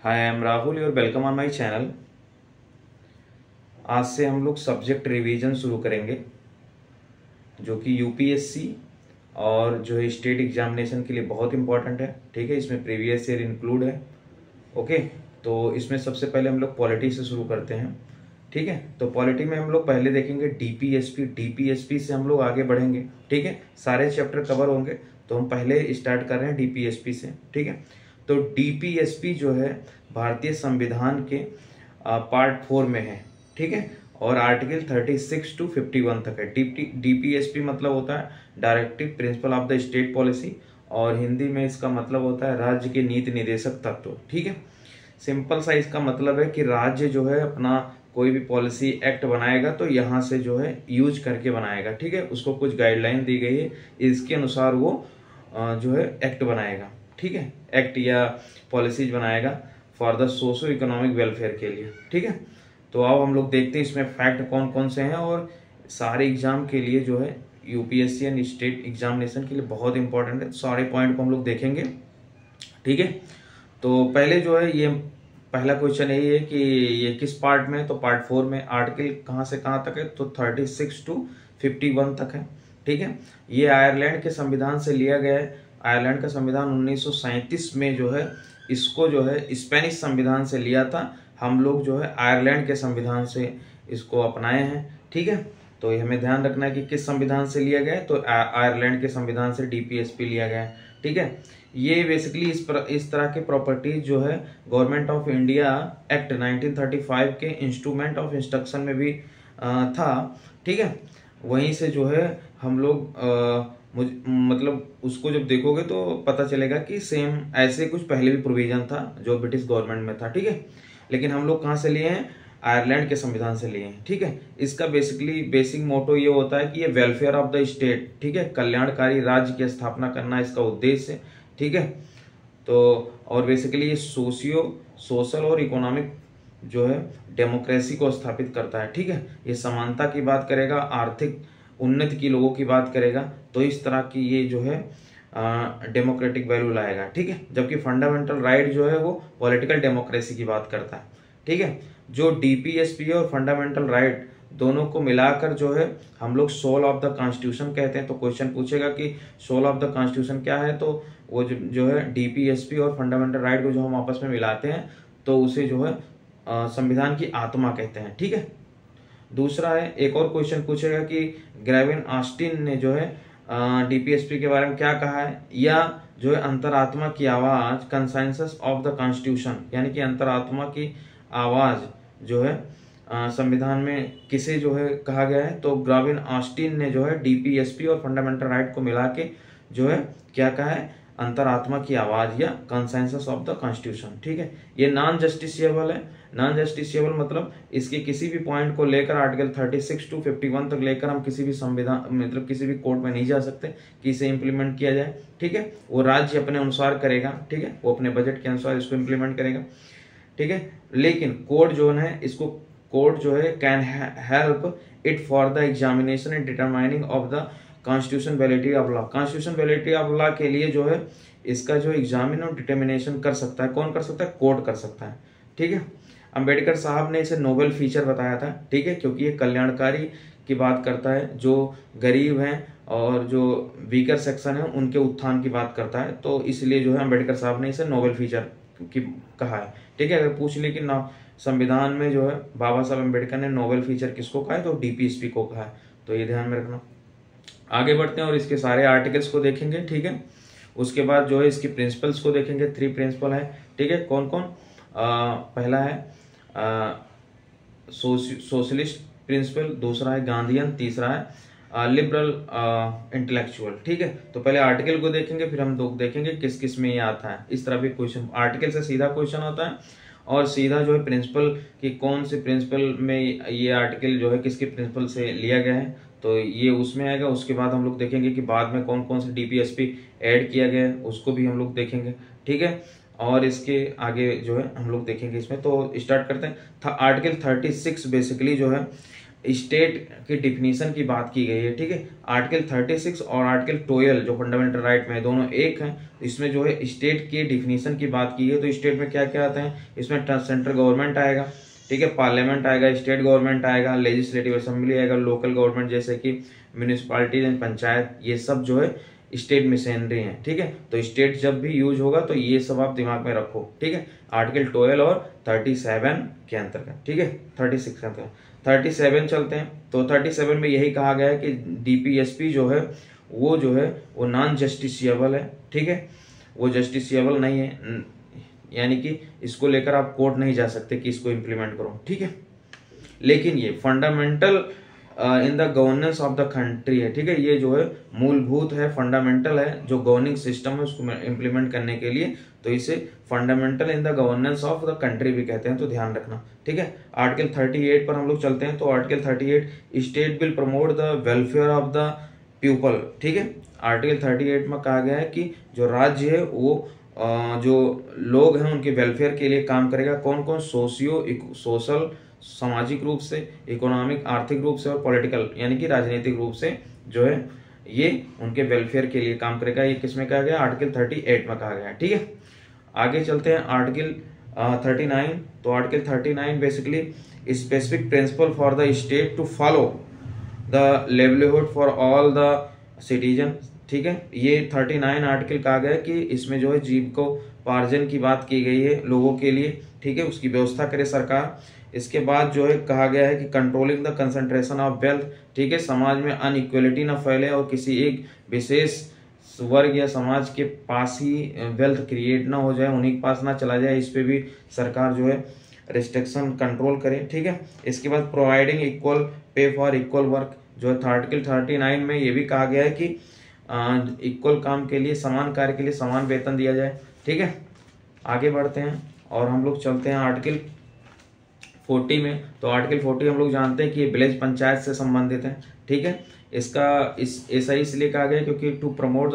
Hi I am Rahul your welcome on my channel. आज से हम लोग सब्जेक्ट रिवीजन शुरू करेंगे जो कि यूपीएससी और जो है स्टेट एग्जामिनेशन के लिए बहुत इंपॉर्टेंट है। ठीक है, इसमें प्रीवियस ईयर इंक्लूड है। ओके, तो इसमें सबसे पहले हम लोग पॉलिटी से शुरू करते हैं। ठीक है, तो पॉलिटी में हम लोग पहले देखेंगे डीपीएसपी। डीपीएसपी से हम लोग आगे बढ़ेंगे। ठीक है, सारे चैप्टर कवर होंगे, तो हम पहले स्टार्ट कर रहे हैं डीपीएसपी से। ठीक है, तो डीपीएसपी जो है भारतीय संविधान के पार्ट 4 में है। ठीक है, और आर्टिकल 36 to 51 तक है। डीपीएसपी मतलब होता है directive principle of the state policy, और हिंदी में इसका मतलब होता है राज्य के नीति निर्देशक तत्व। ठीक है, सिंपल सा इसका मतलब है कि राज्य जो है अपना कोई भी पॉलिसी एक्ट बनाएगा तो यहाँ से जो है यूज करके बनाएगा। ठीक है, उसको कुछ गाइडलाइन दी गई है, इसके अनुसार वो जो है एक्ट बनाएगा। ठीक है, एक्ट या पॉलिसीज बनाएगा for the socio economic welfare के लिए। ठीक है, तो अब हम लोग देखते हैं इसमें फैक्ट कौन कौन से हैं, और सारे एग्जाम के लिए जो है यूपीएससी एंड स्टेट एग्जामिनेशन के लिए बहुत इंपॉर्टेंट है। सारे पॉइंट को हम लोग देखेंगे। ठीक है, तो पहले जो है ये पहला क्वेश्चन यही है कि ये किस पार्ट में है, तो पार्ट 4 में। आर्टिकल कहाँ से कहाँ तक है, तो 36 to 51 तक है। ठीक है, ये आयरलैंड के संविधान से लिया गया है। आयरलैंड का संविधान 1937 में जो है इसको जो है स्पेनिश संविधान से लिया था। हम लोग जो है आयरलैंड के संविधान से इसको अपनाए हैं। ठीक है, तो ये हमें ध्यान रखना है कि किस संविधान से लिया गया है, तो आयरलैंड के संविधान से डीपीएसपी लिया गया है। ठीक है, ये बेसिकली इस तरह के प्रॉपर्टीज जो है गवर्नमेंट ऑफ इंडिया एक्ट 1935 के इंस्ट्रूमेंट ऑफ इंस्ट्रक्शन में भी था। ठीक है, वहीं से जो है हम लोग मतलब उसको जब देखोगे तो पता चलेगा कि सेम ऐसे कुछ पहले भी प्रोविजन था जो ब्रिटिश गवर्नमेंट में था। ठीक है, लेकिन हम लोग कहाँ से लिए हैं, आयरलैंड के संविधान से लिए हैं। ठीक है, इसका बेसिकली बेसिक मोटो ये होता है कि ये वेलफेयर ऑफ द स्टेट, ठीक है, कल्याणकारी राज्य की स्थापना करना इसका उद्देश्य है। ठीक है, तो और बेसिकली ये सोशल और इकोनॉमिक जो है डेमोक्रेसी को स्थापित करता है। ठीक है, ये समानता की बात करेगा, आर्थिक उन्नति की लोगों की बात करेगा, तो इस तरह की ये जो है डेमोक्रेटिक वैल्यू लाएगा। ठीक है, जबकि फंडामेंटल राइट जो है वो पॉलिटिकल डेमोक्रेसी की बात करता है। ठीक है, जो डीपीएसपी और फंडामेंटल राइट दोनों को मिलाकर जो है हम लोग सोल ऑफ द कॉन्स्टिट्यूशन कहते हैं। तो क्वेश्चन पूछेगा कि सोल ऑफ द कॉन्स्टिट्यूशन क्या है, तो वो जो है डीपीएसपी और फंडामेंटल राइट को जो हम आपस में मिलाते हैं तो उसे जो है संविधान की आत्मा कहते हैं। ठीक है, दूसरा है, एक और क्वेश्चन पूछेगा कि ग्रेविन ऑस्टिन ने जो है डीपीएसपी के बारे में क्या कहा है, या जो है अंतरात्मा की आवाज कंसेंसस ऑफ द कॉन्स्टिट्यूशन, यानी कि अंतरात्मा की आवाज जो है संविधान में किसे जो है कहा गया है, तो ग्रेविन ऑस्टिन ने जो है डीपीएसपी और फंडामेंटल राइट को मिला के जो है क्या कहा है, अंतरात्मा की आवाज या कंसेंसस ऑफ द कॉन्स्टिट्यूशन। ठीक है, ये नॉन जस्टिसिएबल है। नॉन जस्टिसिएबल मतलब इसके किसी भी पॉइंट को लेकर आर्टिकल 36 to 51 तक लेकर हम किसी भी संविधान मतलब किसी भी कोर्ट में नहीं जा सकते कि इसे इम्प्लीमेंट किया जाए। ठीक है, वो राज्य अपने अनुसार करेगा। ठीक है, वो अपने बजट के अनुसार इसको इम्प्लीमेंट करेगा। ठीक है, लेकिन कोर्ट जो है इसको कोर्ट जो है can help it for the examination and determining of the constitution validity of law. Constitution validity of law के लिए जो है इसका जो एग्जामिन और डिटर्मिनेशन कर सकता है, कौन कर सकता है, कोर्ट कर सकता है। ठीक है, अंबेडकर साहब ने इसे नोबेल फीचर बताया था। ठीक है, क्योंकि ये कल्याणकारी की बात करता है, जो गरीब हैं और जो वीकर सेक्शन है उनके उत्थान की बात करता है, तो इसलिए जो है अंबेडकर साहब ने इसे नोबेल फीचर की कहा है। ठीक है, अगर पूछ ले कि ना संविधान में जो है बाबा साहब अंबेडकर ने नोबेल फीचर किसको कहा है, तो डीपीएसपी को कहा है, तो ये ध्यान में रखना। आगे बढ़ते हैं और इसके सारे आर्टिकल्स को देखेंगे। ठीक है, उसके बाद जो है इसकी प्रिंसिपल्स को देखेंगे। 3 प्रिंसिपल है। ठीक है, कौन कौन, पहला है सोशलिस्ट प्रिंसिपल, दूसरा है गांधीयन, तीसरा है लिबरल इंटेलेक्चुअल। ठीक है, तो पहले आर्टिकल को देखेंगे, फिर हम देखेंगे किस किस में ये आता है। इस तरह भी क्वेश्चन आर्टिकल से सीधा क्वेश्चन होता है, और सीधा जो है प्रिंसिपल की कौन से प्रिंसिपल में ये आर्टिकल जो है किसके प्रिंसिपल से लिया गया है, तो ये उसमें आएगा। उसके बाद हम लोग देखेंगे कि बाद में कौन कौन से डीपीएसपी ऐड किया गया है, उसको भी हम लोग देखेंगे। ठीक है, और इसके आगे जो है हम लोग देखेंगे इसमें। तो स्टार्ट करते हैं। आर्टिकल 36 बेसिकली जो है स्टेट की डिफिनीशन की बात की गई है, ठीक है। आर्टिकल 36 और आर्टिकल 12 जो फंडामेंटल राइट में दोनों एक हैं, इसमें जो है स्टेट की डिफिनीशन की बात की है। तो स्टेट में क्या क्या आते हैं, इसमें सेंट्रल गवर्नमेंट आएगा, ठीक है, पार्लियामेंट आएगा, स्टेट गवर्नमेंट आएगा, लेजिस्लेटिव असेंबली आएगा, लोकल गवर्नमेंट जैसे कि म्यूनिसिपालिटीज एंड पंचायत, ये सब जो है स्टेट मशीनरी है, ठीक है। तो स्टेट जब भी यूज होगा तो ये सब आप दिमाग में रखो, ठीक है। आर्टिकल 12 और 37 के अंतर्गत, ठीक है, 36 के अंतर्गत। 37 चलते हैं। तो 37 में यही कहा गया है कि डीपीएसपी जो है वो नॉन जस्टिसिएबल है, ठीक है, वो जस्टिसिएबल नहीं है, यानी कि इसको लेकर आप कोर्ट नहीं जा सकते कि इसको इम्प्लीमेंट करो, ठीक है। लेकिन ये fundamental in the governance of the country है, ठीक है, ये जो है मूलभूत है, फंडामेंटल है, जो गवर्निंग सिस्टम है उसको इम्प्लीमेंट करने के लिए, तो इसे fundamental in the governance of the country भी कहते हैं, तो ध्यान रखना, ठीक है। आर्टिकल 38 पर हम लोग चलते हैं। तो article 38, state will promote the welfare of the people, ठीक है। आर्टिकल 38 में कहा गया है कि जो राज्य है वो जो लोग हैं उनके वेलफेयर के लिए काम करेगा। कौन कौन, सोशल सामाजिक रूप से, इकोनॉमिक आर्थिक रूप से, और पॉलिटिकल यानी कि राजनीतिक रूप से जो है ये उनके वेलफेयर के लिए काम करेगा। ये किसमें कहा गया, आर्टिकल 38 में कहा गया है, ठीक है। आगे चलते हैं आर्टिकल 39। तो article 39 basically specific principle for the state to follow the livelihood for all the citizen, ठीक है। ये 39 आर्टिकल कहा गया है कि इसमें जो है जीविकोपार्जन की बात की गई है लोगों के लिए, ठीक है, उसकी व्यवस्था करे सरकार। इसके बाद जो है कहा गया है कि controlling the concentration of wealth, ठीक है, समाज में अनइक्वलिटी ना फैले और किसी एक विशेष वर्ग या समाज के पास ही वेल्थ क्रिएट ना हो जाए, उन्हीं के पास ना चला जाए, इस पे भी सरकार जो है रिस्ट्रिक्शन कंट्रोल करे, ठीक है। इसके बाद providing equal pay for equal work, जो है आर्टिकल 39 में ये भी कहा गया है कि इक्वल काम के लिए, समान कार्य के लिए समान वेतन दिया जाए, ठीक है। आगे बढ़ते हैं और हम लोग चलते हैं आर्टिकल 40 में। तो आर्टिकल 40 हम लोग जानते हैं कि ये विलेज पंचायत से संबंधित है, ठीक है। इसका ऐसा इसलिए कहा गया क्योंकि to promote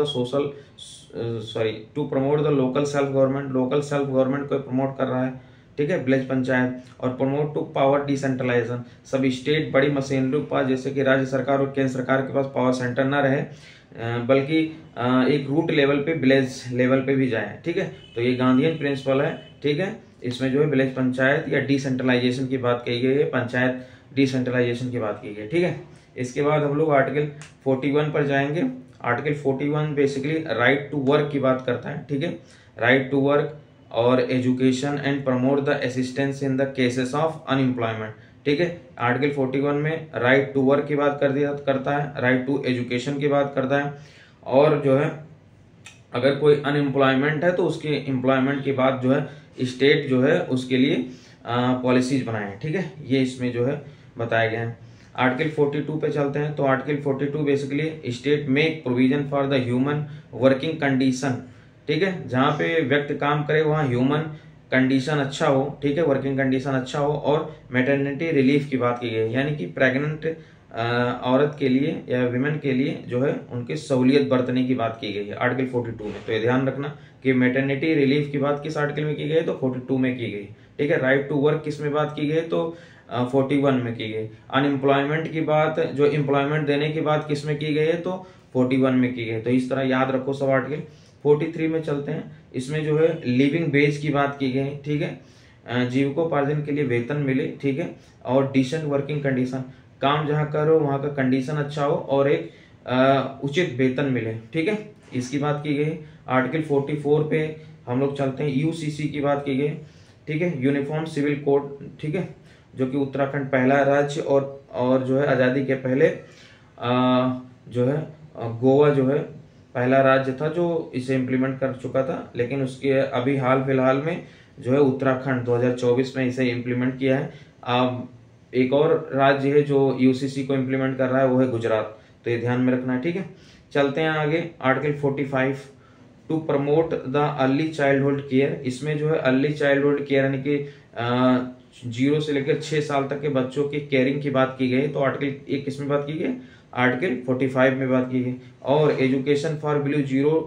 the local self government को प्रमोट कर रहा है, ठीक है, विलेज पंचायत। और प्रमोट टू पावर डिसेंट्रलाइजेशन, सब स्टेट बड़ी मशीनरी के पास, जैसे कि राज्य सरकार और केंद्र सरकार के पास पावर सेंटर ना रहे, बल्कि एक रूट लेवल पे, विलेज लेवल पे भी जाए, ठीक है। तो ये गांधीयन प्रिंसिपल है, ठीक है। इसमें जो है विलेज पंचायत या डिसेंट्रलाइजेशन की बात कही गई है, पंचायत डिसेंट्रलाइजेशन की बात की गई है, ठीक है। इसके बाद हम लोग आर्टिकल 41 पर जाएंगे। Article 41 basically right to work की बात करता है, ठीक है, राइट टू वर्क और education and promote the assistance in the cases of unemployment, ठीक है। आर्टिकल 41 में राइट टू वर्क की बात करता है, राइट टू एजुकेशन की बात करता है, और जो है अगर कोई अनएम्प्लॉयमेंट है तो उसके एम्प्लॉयमेंट की बात जो है स्टेट जो है उसके लिए पॉलिसीज बनाए, ठीक है, ये इसमें जो है बताया गया है। आर्टिकल 42 पे चलते हैं। तो article 42 basically state make provision for the human working condition, ठीक है, जहाँ पे व्यक्ति काम करे वहाँ ह्यूमन कंडीशन अच्छा हो, ठीक है, वर्किंग कंडीशन अच्छा हो। और मैटरनिटी रिलीफ की बात की गई, यानी कि प्रेग्नेंट औरत के लिए या विमेन के लिए जो है उनकी सहूलियत बरतने की बात की गई है आर्टिकल 42 में। तो ये ध्यान रखना कि मैटरनिटी रिलीफ की बात किस आर्टिकल में की गई है, तो 42 में की गई, ठीक है। राइट टू वर्क किस में बात की गई, तो 41 में की गई। अनएम्प्लॉयमेंट की बात, जो एम्प्लॉयमेंट देने की बात किस में की गई है, तो 41 में की गई। तो इस तरह याद रखो सब आर्टिकल। 43 में चलते हैं। इसमें जो है लिविंग वेज की बात की गई, ठीक है, जीविकोपार्जन के लिए वेतन मिले, ठीक है, और डिसेंट वर्किंग कंडीशन, काम जहाँ करो वहाँ का कंडीशन अच्छा हो और एक उचित वेतन मिले, ठीक है, इसकी बात की गई। आर्टिकल 44 पे हम लोग चलते हैं। यूसीसी की बात की गई, ठीक है, यूनिफॉर्म सिविल कोड, ठीक है, जो कि उत्तराखंड पहला राज्य और जो है आज़ादी के पहले जो है गोवा जो है पहला राज्य था जो इसे इम्प्लीमेंट कर चुका था, लेकिन उसके अभी हाल फिलहाल में जो है उत्तराखंड 2024 में इसे इम्प्लीमेंट किया है। अब एक और राज्य है जो यूसीसी को इम्प्लीमेंट कर रहा है, वो है गुजरात। तो ये ध्यान में रखना है, ठीक है। चलते हैं आगे। Article 45 to promote the early childhood care. इसमें जो है अर्ली चाइल्डहुड केयर यानी कि 0 से लेकर 6 साल तक के बच्चों की केयरिंग की बात की गई। तो आर्टिकल 1 किसमें बात की गई, आर्टिकल 45 में बात की गई। और एजुकेशन फॉर बिलो 0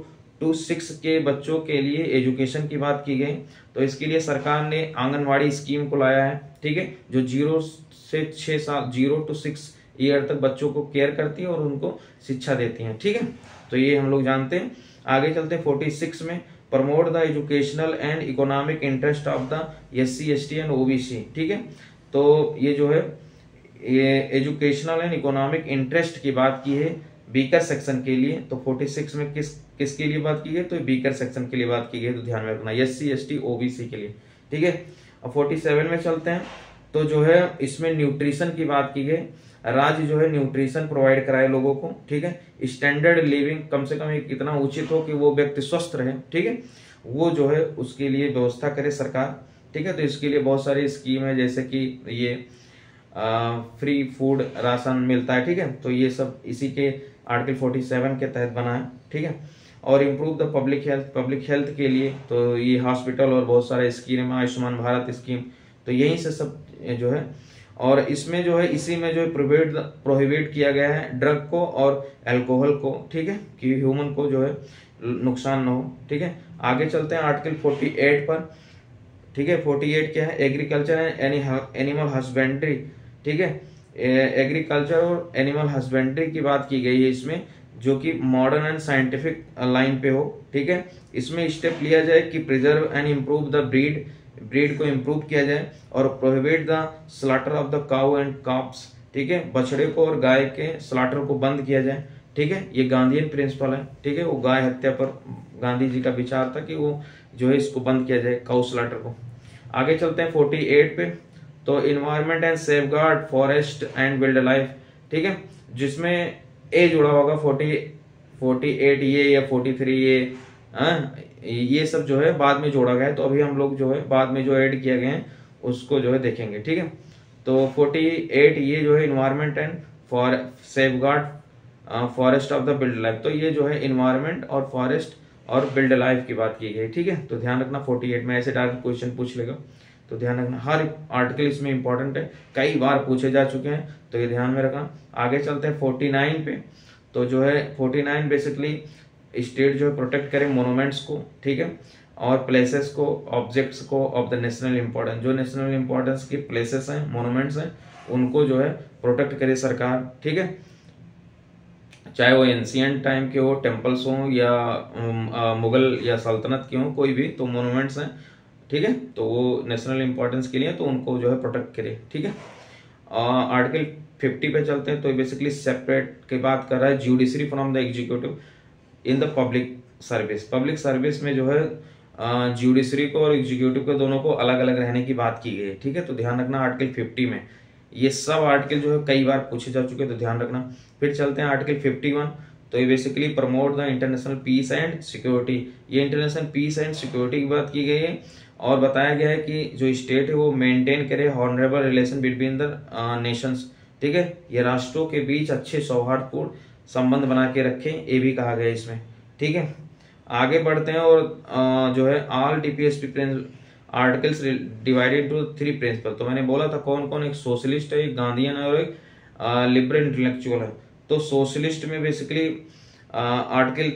to 6 के बच्चों के लिए एजुकेशन की बात की गई। तो इसके लिए सरकार ने आंगनवाड़ी स्कीम को लाया है, ठीक है, जो 0 से 6 साल 0 to 6 ईयर तक बच्चों को केयर करती है और उनको शिक्षा देती है, ठीक है। तो ये हम लोग जानते हैं। आगे चलते हैं 46 में, promote the educational and economic interest of the SC ST and OBC, ठीक है। तो ये जो है ये एजुकेशनल एंड इकोनॉमिक इंटरेस्ट की बात की है बीकर सेक्शन के लिए। तो 46 में किसके लिए बात की है, तो बीकर सेक्शन के लिए बात की गई, तो ध्यान में रखना SC ST OBC के लिए, ठीक है। अब 47 में चलते हैं। तो जो है इसमें न्यूट्रिशन की बात की गई, राज्य जो है न्यूट्रिशन प्रोवाइड कराए लोगों को, ठीक है। स्टैंडर्ड लिविंग कम से कम एक इतना उचित हो कि वो व्यक्ति स्वस्थ रहे, ठीक है, वो जो है उसके लिए व्यवस्था करे सरकार, ठीक है। तो इसके लिए बहुत सारी स्कीम है, जैसे कि ये फ्री फूड राशन मिलता है, ठीक है। तो ये सब इसी के आर्टिकल 47 के तहत बना है, ठीक है। और इम्प्रूव द पब्लिक हेल्थ के लिए तो ये हॉस्पिटल और बहुत सारे स्कीम है, आयुष्मान भारत स्कीम, तो यहीं से सब जो है। और इसमें जो है इसी में जो है प्रोहिबिट किया गया है ड्रग को और अल्कोहल को, ठीक है, कि ह्यूमन को जो है नुकसान ना हो, ठीक है। आगे चलते हैं आर्टिकल 48 पर, ठीक है। 48 क्या है, एग्रीकल्चर एंड एनिमल हस्बेंड्री, ठीक है। एग्रीकल्चर और एनिमल हस्बेंड्री की बात की गई है इसमें, जो कि मॉडर्न एंड साइंटिफिक लाइन पे हो, ठीक है। इसमें स्टेप लिया जाए कि preserve and improve the breed को इम्प्रूव किया जाए और prohibit the slaughter of the cow and calves, ठीक है, बछड़े को और गाय के स्लॉटर को बंद किया जाए, ठीक है। ये गांधीयन प्रिंसिपल है, ठीक है। वो गाय हत्या पर गांधी जी का विचार था कि वो जो है इसको बंद किया जाए, काउ स्लॉटर को। आगे चलते हैं 48 पे। तो environment and safeguard forest and wild life, ठीक है, जिसमें ए जुड़ा होगा 48 ये या 43 ये सब जो है बाद में जोड़ा गया है। तो अभी हम लोग जो है बाद में जो ऐड किया गया है उसको जो है देखेंगे, ठीक है। तो 48 ये जो है environment and safeguard forest of the wild life, तो ये जो है इन्वायरमेंट और फॉरेस्ट और वाइल्ड लाइफ की बात की गई, ठीक है। तो ध्यान रखना 48 में ऐसे डायरेक्ट क्वेश्चन पूछ लेगा, तो ध्यान रखना। हर आर्टिकल इसमें इंपॉर्टेंट है, कई बार पूछे जा चुके हैं, तो ये ध्यान में रखना। आगे चलते हैं 49 पे। तो जो है 49 बेसिकली स्टेट जो है प्रोटेक्ट करे मोनूमेंट्स को, ठीक है, और प्लेसेस को, ऑब्जेक्ट्स को ऑफ द नेशनल इंपॉर्टेंस, जो नेशनल इंपॉर्टेंस की प्लेसेस हैं, मोनूमेंट्स हैं, उनको जो है प्रोटेक्ट करे सरकार, ठीक है। चाहे वो एंशियंट टाइम के हो, टेम्पल्स हो या मुगल या सल्तनत के हो, कोई भी तो मोनूमेंट्स हैं, ठीक है, तो वो नेशनल इंपॉर्टेंस के लिए, तो उनको जो है प्रोटेक्ट करे, ठीक है। आर्टिकल 50 पे चलते हैं। तो बेसिकली सेपरेट की बात कर रहा है judiciary from the executive in the public service. Public service में जो है ज्यूडिशरी को और एग्जीक्यूटिव को दोनों को अलग अलग रहने की बात की गई है, ठीक है। तो ध्यान रखना आर्टिकल 50 में ये सब आर्टिकल जो है कई बार पूछे जा चुके हैं, तो ध्यान रखना। फिर चलते हैं आर्टिकल 51। तो ये basically promote the international peace and security, ये इंटरनेशनल पीस एंड सिक्योरिटी की बात की गई है और बताया गया है कि जो स्टेट है वो मेंटेन करे honourable relation between the Nations, ठीक है, ये राष्ट्रों के बीच अच्छे सौहार्दपूर्ण संबंध बना के रखें, ये भी कहा गया इसमें, ठीक है। आगे बढ़ते हैं और जो है all DPSP articles divided to 3 principle. तो मैंने बोला था कौन कौन, एक सोशलिस्ट है, एक गांधीयन है और एक लिबरल इंटेलेक्चुअल है। तो सोशलिस्ट में बेसिकली आर्टिकल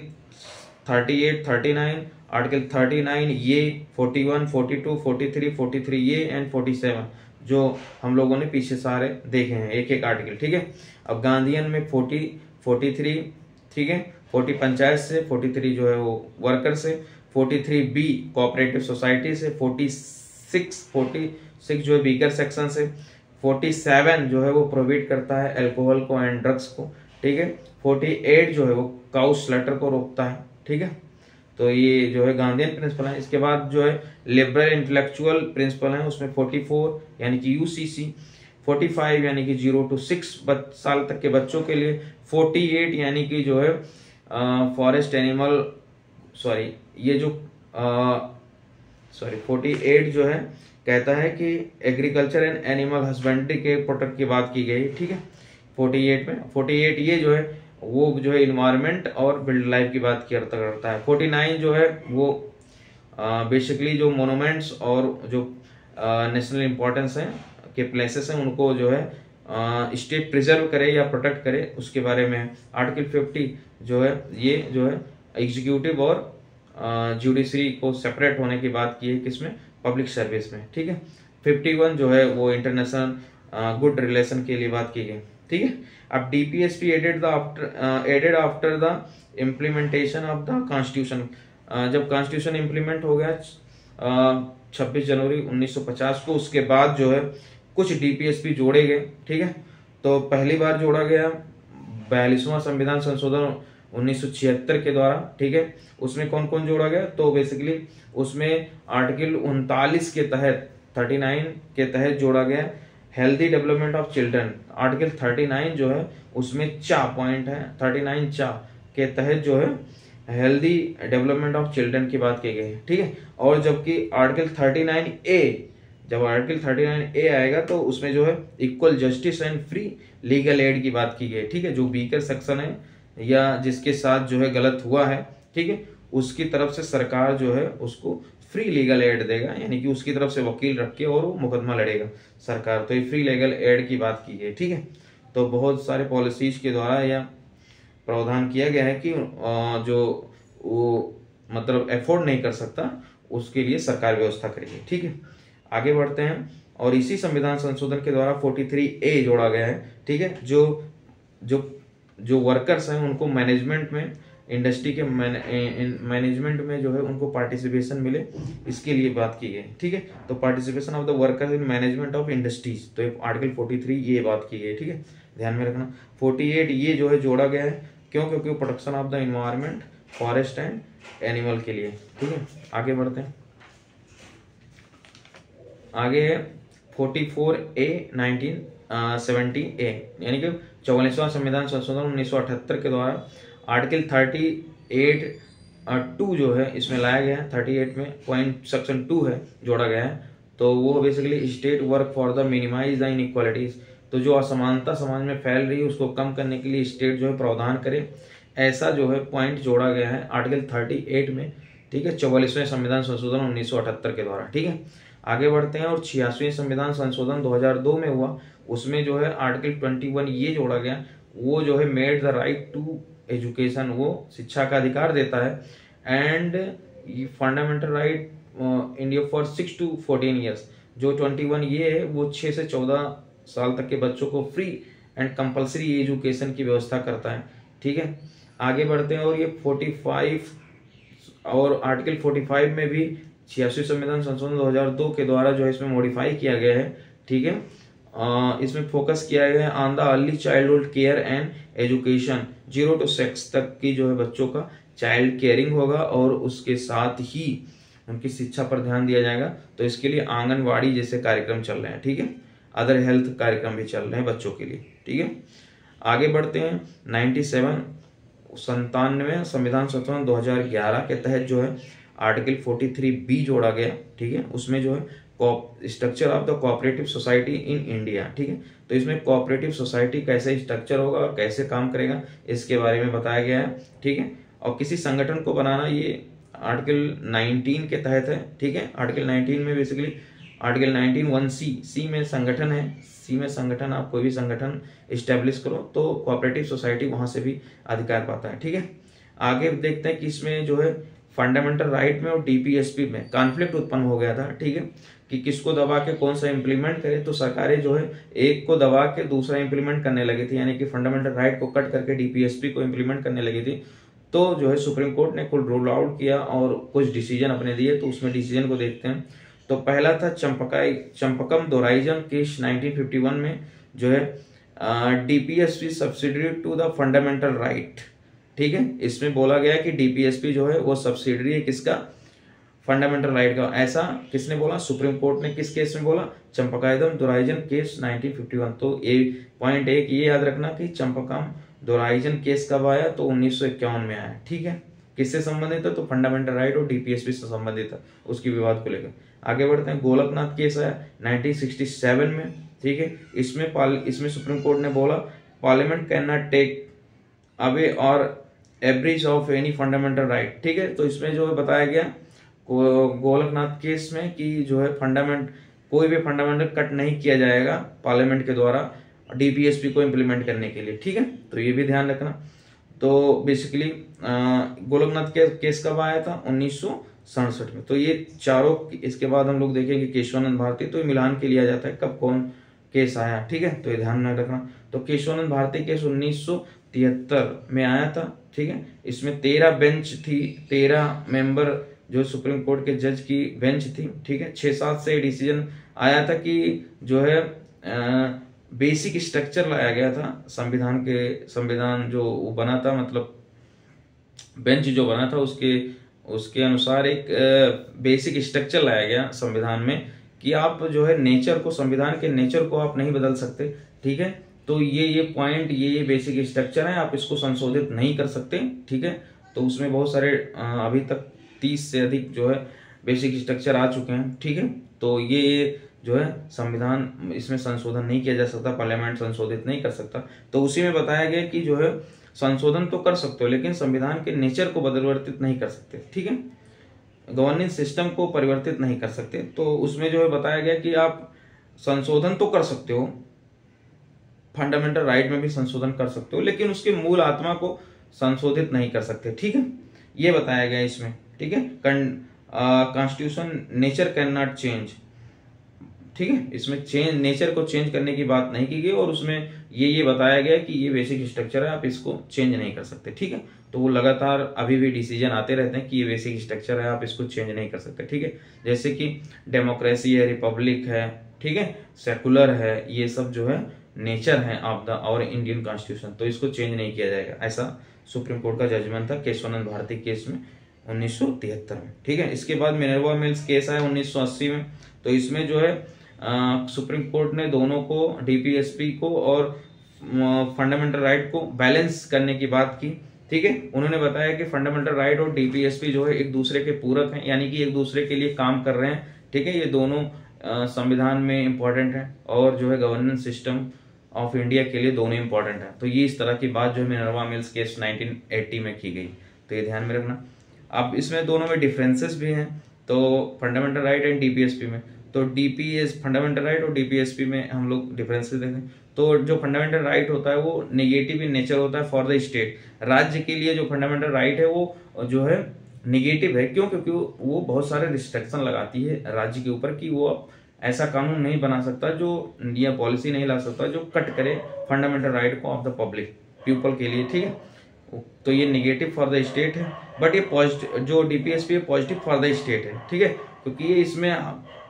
38, 39, आर्टिकल 39 ये, 41, 42, 43 ये एंड 47 जो हम लोगों ने पीछे सारे देखे हैं, एक एक आर्टिकल, ठीक है। अब गांधीयन में 43, ठीक है, 40 पंचायत से, 43 जो है वो वर्कर से, 43B कोऑपरेटिव सोसाइटी से, 46 जो है बीकर सेक्शन से, 47 जो है वो प्रोहिबिट करता है अल्कोहल को एंड ड्रग्स को, ठीक है। 48 जो है वो काउ स्लॉटर को रोकता है, ठीक है। तो ये जो है गांधीयन प्रिंसिपल है। इसके बाद जो है लिबरल इंटेलेक्चुअल प्रिंसिपल है, उसमें 44 यानी कि UCC, 45 यानी कि 0 to 6 साल तक के बच्चों के लिए, 48 यानी कि जो है फॉरेस्ट एनिमल, सॉरी ये जो 48 जो है कहता है कि एग्रीकल्चर एंड एनिमल हस्बेंड्री के प्रोटेक्ट की बात की गई, ठीक है। 48 में 48 ये जो है वो जो है इन्वायरमेंट और वाइल्ड लाइफ की बात करता है। 49 जो है वो बेसिकली जो मोनूमेंट्स और जो नेशनल इंपॉर्टेंस है के प्लेसेस हैं उनको जो है स्टेट प्रिजर्व करे या प्रोटेक्ट करे, उसके बारे में। आर्टिकल 50 जो है ये जो है एग्जीक्यूटिव और जुडिशरी को सेपरेट होने की बात की है, किसमें, पब्लिक सर्विस में, ठीक है। 51 जो है वो इंटरनेशनल गुड रिलेशन के लिए बात की गई, ठीक है। अब DPSP added after the implementation of the constitution, जब कॉन्स्टिट्यूशन इम्प्लीमेंट हो गया 26 जनवरी 1950 को, उसके बाद जो है कुछ डीपीएसपी जोड़े गए, ठीक है। तो पहली बार जोड़ा गया 42वां संविधान संशोधन 1976 के द्वारा, ठीक है। उसमें कौन कौन जोड़ा गया, तो बेसिकली उसमें आर्टिकल 39 के तहत 39 के तहत जोड़ा गया healthy development of children. Article 39 जो है उसमें चा पॉइंट है, 39 चा के तहत जो है हेल्दी डेवलपमेंट ऑफ चिल्ड्रन की बात की गई है, ठीक है। और जबकि आर्टिकल 39A, जब आर्टिकल 39A आएगा तो उसमें जो है equal justice and free legal aid की बात की गई है, ठीक है। जो वीकर सेक्शन है या जिसके साथ जो है गलत हुआ है, ठीक है, उसकी तरफ से सरकार जो है उसको फ्री लीगल एड देगा, यानी कि उसकी तरफ से वकील रख के और वो मुकदमा लड़ेगा सरकार। तो ये फ्री लीगल एड की बात की गई, ठीक है। तो बहुत सारे पॉलिसीज के द्वारा यह प्रावधान किया गया है कि जो वो मतलब एफोर्ड नहीं कर सकता उसके लिए सरकार व्यवस्था करेगी, ठीक है। आगे बढ़ते हैं, और इसी संविधान संशोधन के द्वारा 43A जोड़ा गया है, ठीक है। जो वर्कर्स हैं उनको मैनेजमेंट में, इंडस्ट्री के मैनेजमेंट में जो है उनको पार्टिसिपेशन मिले, इसके लिए बात की गई, ठीक है। तो participation of the workers in management of industries, तो आर्टिकल 43 ये बात की गई, ठीक है, ध्यान में रखना। 48 ये जो है जोड़ा गया है, क्यों, क्योंकि protection of the environment, forest and animal के लिए, ठीक है। आगे बढ़ते हैं, आगे है 44A 1970A, यानी कि 44वां संविधान संशोधन 1978 के द्वारा आर्टिकल 38(2) जो है इसमें लाया गया है। 38 में पॉइंट सेक्शन 2 है, जोड़ा गया है। तो वो basically state work for the minimise the inequalities, तो जो असमानता समाज में फैल रही है उसको कम करने के लिए स्टेट जो है प्रावधान करे, ऐसा जो है पॉइंट जोड़ा गया है आर्टिकल 38 में, ठीक है, 44वें संविधान संशोधन 1978 के द्वारा, ठीक है। आगे बढ़ते हैं, और 86वें संविधान संशोधन 2002 में हुआ, उसमें जो है आर्टिकल 21 ये जोड़ा गया, वो जो है made the right to education, वो शिक्षा का अधिकार देता है, and fundamental right India for 6 to 14 years. जो 21 ये है वो 6 से 14 साल तक के बच्चों को फ्री एंड कंपलसरी एजुकेशन की व्यवस्था करता है, ठीक है। आगे बढ़ते हैं, और ये 45 और आर्टिकल 45 में भी 86 संविधान संशोधन 2002 के द्वारा जो है इसमें मॉडिफाई किया गया है, ठीक है। इसमें फोकस किया गया है on the early childhood care and education, 0 to 6 तक की जो है बच्चों का चाइल्ड केयरिंग होगा, और उसके साथ ही उनकी शिक्षा पर ध्यान दिया जाएगा। तो इसके लिए आंगनवाड़ी जैसे कार्यक्रम चल रहे हैं, ठीक है, अदर हेल्थ कार्यक्रम भी चल रहे हैं बच्चों के लिए, ठीक है। आगे बढ़ते हैं, 97 संविधान संशोधन 2011 के तहत जो है आर्टिकल 43B जोड़ा गया, ठीक है। उसमें जो है structure of the cooperative society in India, ठीक है। तो इसमें कोऑपरेटिव सोसाइटी कैसे स्ट्रक्चर होगा और कैसे काम करेगा इसके बारे में बताया गया है, ठीक है। और किसी संगठन को बनाना ये आर्टिकल 19 के तहत है, ठीक है। आर्टिकल 19 में बेसिकली आर्टिकल 19(1)(c) में संगठन है, सी में संगठन, आप कोई भी संगठन इस्टेब्लिश करो तो कोऑपरेटिव सोसाइटी वहां से भी अधिकार पाता है, ठीक है। आगे देखते हैं कि इसमें जो है फंडामेंटल राइट में और डीपीएसपी में कॉन्फ्लिक्ट उत्पन्न हो गया था, ठीक है, कि किसको दबा के कौन सा इंप्लीमेंट करे। तो सरकारें जो है एक को दबा के दूसरा इंप्लीमेंट करने लगी थी, यानी कि फंडामेंटल राइट को कट करके डीपीएसपी को इंप्लीमेंट करने लगी थी। तो जो है सुप्रीम कोर्ट ने कुछ रूल आउट किया और कुछ डिसीजन अपने दिए, तो उसमें डिसीजन को देखते हैं। तो पहला था चंपकम दोराइजन केस 1951 में जो है DPSP subsidiary to the fundamental right, ठीक है। इसमें बोला गया कि डीपीएसपी जो है वो सब्सिडरी है किसका, फंडामेंटल राइट का। ऐसा किसने बोला, सुप्रीम कोर्ट ने। किस केस में बोला, चंपकायदम दोराइजन केस 1951। तो पॉइंट एक ये याद रखना कि चंपकम दोराइजन केस कब आया, तो 1951 में आया, ठीक है। किससे संबंधित है, तो फंडामेंटल राइट और डीपीएसपी से संबंधित है, उसकी विवाद को लेकर। आगे बढ़ते हैं, गोलकनाथ केस आया 1967 में, ठीक है। इसमें सुप्रीम कोर्ट ने बोला parliament can not take away और abridge of any fundamental right, ठीक है। तो इसमें जो है बताया गया गोलकनाथ केस में कि जो है कोई भी फंडामेंटल कट नहीं किया जाएगा पार्लियामेंट के द्वारा डीपीएसपी को इम्प्लीमेंट करने के लिए, ठीक है। तो ये भी ध्यान रखना। तो बेसिकली गोलकनाथ के केस कब आया था? 1967 में। तो ये चारों, इसके बाद हम लोग देखेंगे केशवानंद भारती, तो ये मिलान के लिया जाता है कब कौन केस आया, ठीक है, तो ये ध्यान में रखना। तो केशवानंद भारती केस 1973 में आया था, ठीक है। इसमें 13 बेंच थी, 13 मेंबर जो सुप्रीम कोर्ट के जज की बेंच थी, ठीक है। 6-7 से डिसीजन आया था कि जो है बेसिक स्ट्रक्चर लाया गया था संविधान जो बना था, मतलब बेंच जो बना था उसके अनुसार एक बेसिक स्ट्रक्चर लाया गया संविधान में कि आप जो है नेचर को, संविधान के नेचर को आप नहीं बदल सकते, ठीक है। तो ये पॉइंट, ये बेसिक स्ट्रक्चर है, आप इसको संशोधित नहीं कर सकते, ठीक है। तो उसमें बहुत सारे अभी तक 30 से अधिक जो है बेसिक स्ट्रक्चर आ चुके हैं, ठीक है। तो ये जो है संविधान, इसमें संशोधन नहीं किया जा सकता, पार्लियामेंट संशोधित नहीं कर सकता। तो उसी में बताया गया कि जो है संशोधन तो कर सकते हो लेकिन संविधान के नेचर को परिवर्तित नहीं कर सकते, ठीक है, गवर्नेंस सिस्टम को परिवर्तित नहीं कर सकते। तो उसमें जो है बताया गया कि आप संशोधन तो कर सकते हो, फंडामेंटल राइट में भी संशोधन कर सकते हो, लेकिन उसके मूल आत्मा को संशोधित नहीं कर सकते, ठीक है, ये बताया गया इसमें, ठीक है। Constitution nature can not change, ठीक है, इसमें नेचर को चेंज करने की बात नहीं की गई, और उसमें ये बताया गया कि ये बेसिक स्ट्रक्चर है, आप इसको चेंज नहीं कर सकते, ठीक है। तो वो लगातार अभी भी डिसीजन आते रहते हैं कि ये बेसिक स्ट्रक्चर है, आप इसको चेंज नहीं कर सकते, ठीक है। जैसे कि डेमोक्रेसी है, रिपब्लिक है, ठीक है, सेकुलर है, ये सब जो है नेचर है ऑफ द और इंडियन कॉन्स्टिट्यूशन, तो इसको चेंज नहीं किया जाएगा, ऐसा सुप्रीम कोर्ट का जजमेंट था केशवानंद भारती केस में 1973 में, ठीक है। इसके बाद मिनर्वा मिल्स केस आया 1980 में। तो इसमें जो है सुप्रीम कोर्ट ने दोनों को, डीपीएसपी को और फंडामेंटल राइट को बैलेंस करने की बात की, ठीक है। उन्होंने बताया कि फंडामेंटल राइट और डीपीएसपी जो है एक दूसरे के पूरक हैं, यानी कि एक दूसरे के लिए काम कर रहे हैं, ठीक है। ये दोनों संविधान में इंपॉर्टेंट है और जो है गवर्नेंस सिस्टम ऑफ इंडिया के लिए दोनों इंपॉर्टेंट है। तो ये इस तरह की बात जो है मिनर्वा मिल्स केस 1980 में की गई, तो ये ध्यान में रखना। अब इसमें दोनों में डिफरेंसेस भी हैं, तो फंडामेंटल राइट एंड डीपीएसपी में, तो फंडामेंटल राइट और डीपीएसपी में हम लोग डिफरेंसेस देखें तो जो फंडामेंटल राइट होता है वो नेगेटिव इन नेचर होता है फॉर द स्टेट। राज्य के लिए जो फंडामेंटल राइट है वो जो है निगेटिव है, क्यों? क्योंकि वो बहुत सारे रिस्ट्रिक्शन लगाती है राज्य के ऊपर कि वो ऐसा कानून नहीं बना सकता जो, या पॉलिसी नहीं ला सकता जो कट करे फंडामेंटल राइट को ऑफ द पब्लिक पीपल के लिए, ठीक है। तो ये निगेटिव फॉर द स्टेट है, बट ये पॉजिटिव, जो डीपीएसपी है पॉजिटिव फॉर द स्टेट है, ठीक है, क्योंकि ये इसमें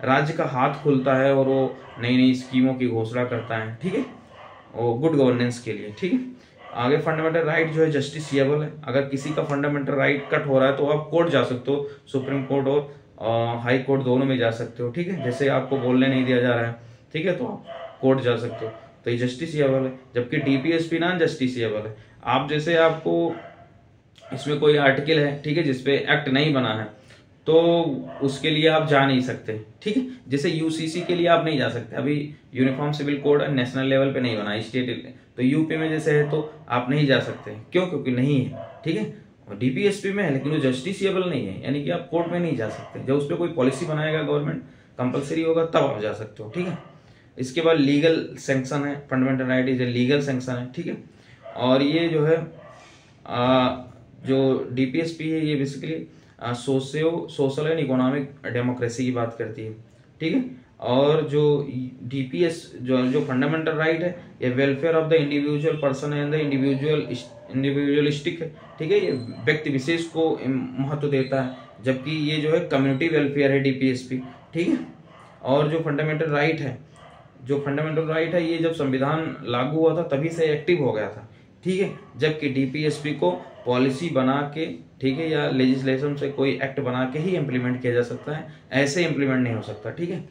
राज्य का हाथ खुलता है और वो नई नई स्कीमों की घोषणा करता है, ठीक है, वो गुड गवर्नेंस के लिए, ठीक है। आगे फंडामेंटल राइट जो है जस्टिसिएबल है, अगर किसी का फंडामेंटल राइट कट हो रहा है तो आप कोर्ट जा सकते हो, सुप्रीम कोर्ट और हाई कोर्ट दोनों में जा सकते हो, ठीक है। जैसे आपको बोलने नहीं दिया जा रहा है, ठीक है, तो आप कोर्ट जा सकते हो, तो ये जस्टिसिएबल है। जबकि डीपीएसपी नॉन जस्टिसिएबल है। आप जैसे आपको इसमें कोई आर्टिकल है, ठीक है, जिसपे एक्ट नहीं बना है तो उसके लिए आप जा नहीं सकते, ठीक है। जैसे यूसीसी के लिए आप नहीं जा सकते, अभी uniform civil code national level पे नहीं बना, स्टेट, तो यूपी में जैसे है तो आप नहीं जा सकते, क्यों? क्योंकि नहीं है, ठीक है। और डीपीएसपी में है लेकिन वो जस्टिसिएबल नहीं है, यानी कि आप कोर्ट में नहीं जा सकते। जब उस पर कोई पॉलिसी बनाएगा गवर्नमेंट, कंपलसरी होगा, तब आप जा सकते हो, ठीक है। इसके बाद लीगल सैंक्शन है, fundamental right is a legal sanction है, ठीक है। और ये जो है जो डीपीएसपी है ये basically social and economic democracy की बात करती है, ठीक है। और जो डीपीएस जो फंडामेंटल राइट है ये welfare of the individual person and the individualistic है, ठीक है, ये व्यक्ति विशेष को महत्व देता है, जबकि ये जो है कम्युनिटी वेलफेयर है डीपीएसपी, ठीक है। और जो फंडामेंटल राइट है ये जब संविधान लागू हुआ था तभी से एक्टिव हो गया था, ठीक है। जबकि डीपीएसपी को पॉलिसी बना के, ठीक है, या लेजिस्लेशन से कोई एक्ट बना के ही इम्प्लीमेंट किया जा सकता है, ऐसे इम्प्लीमेंट नहीं हो सकता, ठीक है।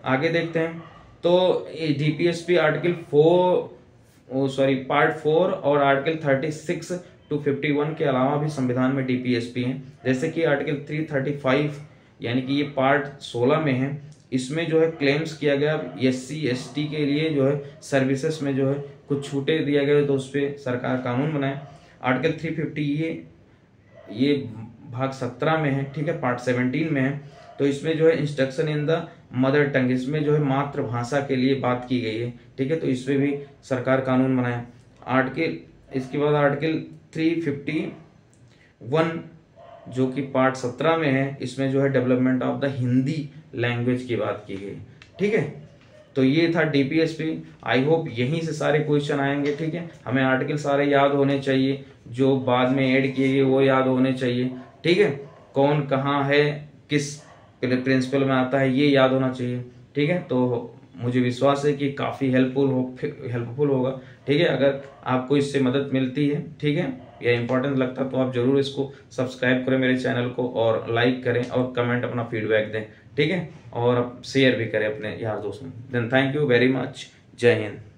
आगे देखते हैं तो डीपीएसपी पार्ट 4 और आर्टिकल 36 to 51 के अलावा भी संविधान में डीपीएसपी है। जैसे कि आर्टिकल 335 यानी कि ये पार्ट 16 में है, इसमें जो है क्लेम्स किया गया SC/ST के लिए जो है सर्विसेज में जो है कुछ छूटे दिया गया, तो उस पर सरकार कानून बनाए। आर्टिकल 350 ये भाग 17 में है, ठीक है, पार्ट 17 में है। तो इसमें जो है instruction in the mother tongue, इसमें जो है मातृभाषा के लिए बात की गई है, ठीक है, तो इसमें भी सरकार कानून बनाए। इसके बाद आर्टिकल 351 जो कि पार्ट 17 में है, इसमें जो है development of the Hindi language की बात की गई। ठीक है, तो ये था डीपीएसपी। आई होप यहीं से सारे क्वेश्चन आएंगे। ठीक है, हमें आर्टिकल सारे याद होने चाहिए, जो बाद में ऐड किए गए वो याद होने चाहिए। ठीक है, कौन कहाँ है, किस प्रिंसिपल में आता है, ये याद होना चाहिए। ठीक है, तो मुझे विश्वास है कि काफ़ी हेल्पफुल होगा। ठीक है, अगर आपको इससे मदद मिलती है, ठीक है, या इंपॉर्टेंट लगता तो आप जरूर इसको सब्सक्राइब करें मेरे चैनल को, और लाइक करें, और कमेंट अपना फीडबैक दें। ठीक है, और शेयर भी करें अपने यार दोस्तों। Then thank you very much. Jai Hind.